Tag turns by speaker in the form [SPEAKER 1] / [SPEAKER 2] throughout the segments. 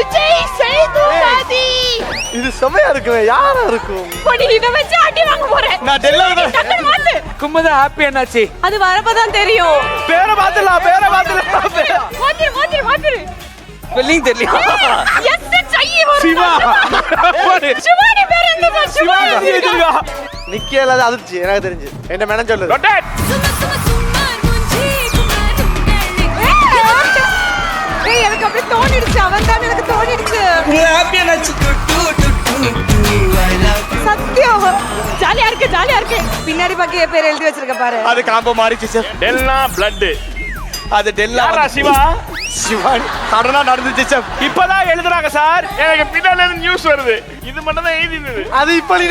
[SPEAKER 1] விஜய் சேதுபதி.
[SPEAKER 2] இது செமையா இருக்குமே. யாரா இருக்கும்?
[SPEAKER 1] படி இத வச்சு அடி வாங்க போறேன்.
[SPEAKER 2] நான் டெல்லா
[SPEAKER 1] டக்குனு மாத்து.
[SPEAKER 3] குமுதா ஹாப்பி என்னாச்சு?
[SPEAKER 1] அது வரப்பதான் தெரியும்.
[SPEAKER 2] பேரை மாத்தலாம்.
[SPEAKER 1] மாத்திரு.
[SPEAKER 3] ஸ்பெல்லிங் தெரியல.
[SPEAKER 1] எஸ் ஐயே வரும்.
[SPEAKER 2] சிவா.
[SPEAKER 1] சிவானி பேர் என்னது? சிவா.
[SPEAKER 2] நிக்கல அதிர்ச்சி எனக்கு தெரிஞ்சு. என்ன மேடம் சொல்லுது?
[SPEAKER 4] ரொட்டேட்.
[SPEAKER 1] ஏய் எனக்கு அப்படியே தோணிடுச்சு. அவன் தான் எனக்கு தோணிடுச்சு.
[SPEAKER 3] குமுதா ஹாப்பி என்னாச்சு?
[SPEAKER 1] சத்தியம். ஜாலியா இருக்கு. பின்னாடி பக்கம் பேர் எழுதி வச்சிருக்க பாரு.
[SPEAKER 2] அது காம்போ மாறிச்சு சார்.
[SPEAKER 4] Della blood.
[SPEAKER 2] அது டெல்லா.
[SPEAKER 4] யாரா சிவா?
[SPEAKER 2] சிவானி. சடனா நடந்துச்சு சார்.
[SPEAKER 4] இப்பதான் எழுதுறாங்க சார். எனக்கு பின்னால இருந்து நியூஸ் வருது. இது மட்டும் தான் எழுதினது.
[SPEAKER 2] அது இப்ப நீ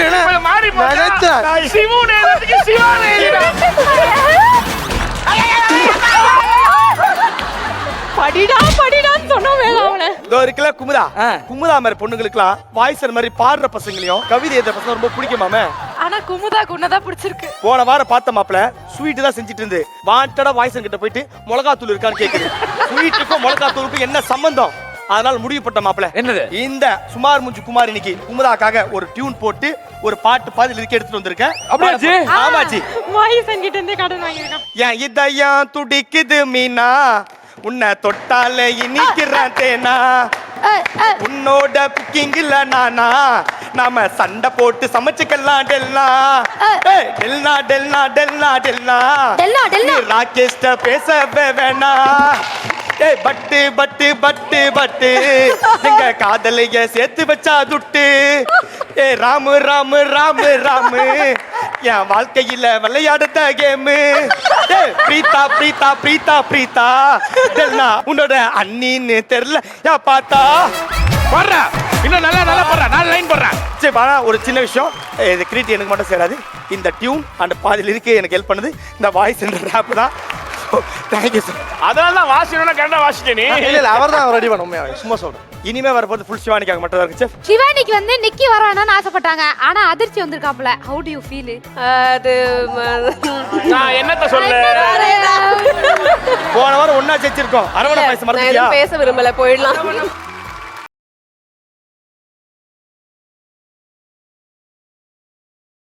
[SPEAKER 4] மாறி
[SPEAKER 2] நினைச்சேன்.
[SPEAKER 4] சிவுனே எழுதுறதுக்கு சிவானே எழுதுறான்.
[SPEAKER 1] படிடான்னு சொன்னோமே அவளை.
[SPEAKER 2] இதோ இருக்குல்ல குமுதா. குமுதா மாதிரி பொண்ணுங்களுக்குலாம் வாய்ஸ் மாதிரி பாடுற பசங்களையும் கவிதை எழுதுற பசங்க ரொம்ப பிடிக்குமாமே.
[SPEAKER 1] ஆனா குமுதாக்கு உன்னதான் பிடிச்சிருக்கு.
[SPEAKER 2] போன வாரம் பார்த்த மாப்பிள ஸ்வீட் தான் செஞ்சுட்டு இருந்து வாண்டடா வாய்ஸ் கிட்ட போயிட்டு மிளகாத்தூள் இருக்கான்னு கேக்குது. ஸ்வீட்டுக்கும் மிளகாத்தூளுக்கும் என்ன சம்பந்தம்? அதனால முடிவு பண்ண மாப்பிள
[SPEAKER 3] என்னது?
[SPEAKER 2] இந்த சுமார் முஞ்சு குமார் இன்னைக்கு குமுதாக்காக ஒரு டியூன் போட்டு ஒரு பாட்டு பாதி லிரிக் எடுத்துட்டு வந்திருக்கேன்.
[SPEAKER 3] அப்படியாச்சு?
[SPEAKER 2] ஆமாச்சி.
[SPEAKER 1] வாய்ஸ் கிட்ட இருந்தே கடன் வாங்கிருக்கான்.
[SPEAKER 2] என் இதயம் துடிக்குது மீனா, உன்னை தொட்டாலே இனிக்கிறான் தேனா, உன்னோட குக்கிங்ல நானா, நாம சண்டை போட்டு சமைச்சுக்கலாம் Della. Della Della Della Della Della ராகேஷ்ட பேசவே வேணா. ஏய் பட்டு பட்டு பட்டு பட்டு எங்க காதலைய சேர்த்து வச்சா துட்டு. ஏ ராமு ராமு ராமு ராமு என் வாழ்க்கையில விளையாடுத கேமு. பிரீதா பிரீதா பிரீதா பிரீதா டெல்லா உன்னோட அண்ணின்னு தெரியல யா பார்த்தா.
[SPEAKER 4] போடுறா. இன்னும் நல்லா போடுறா. 4 லைன் போடுறா.
[SPEAKER 2] சரி பாரா, ஒரு சின்ன விஷயம். இது கிரியேட்டிவ் எனக்கு மட்டும் சேராது. இந்த டியூன் அண்ட் பாதி லிரிக்கு எனக்கு ஹெல்ப் பண்ணுது இந்த வாய்ஸ் என்ற ரேப் தான். Thank you sir.
[SPEAKER 4] அதனால தான் வாசிக்கணும்னா கரெக்டா வாசிச்சே நீ.
[SPEAKER 2] இல்ல அவர் தான் ரெடி பண்ண உண்மையா சும்மா சொல்றேன். இனிமே வரப்போது ஃபுல் சிவானிக்காக மட்டும் தான் இருக்கு சார்.
[SPEAKER 5] சிவானிக்கு வந்து நிக்கி வரானான்னு ஆசைப்பட்டாங்க. ஆனா அதிர்ச்சி வந்திருக்காப்ல. How do you feel?
[SPEAKER 1] அது
[SPEAKER 4] நான் என்னத்த சொல்ல?
[SPEAKER 2] போன வாரம் ஒண்ணா செஞ்சிருக்கோம். அரவணை பாயசம் மறந்துட்டியா?
[SPEAKER 1] பேச விரும்பல, போயிடலாம்.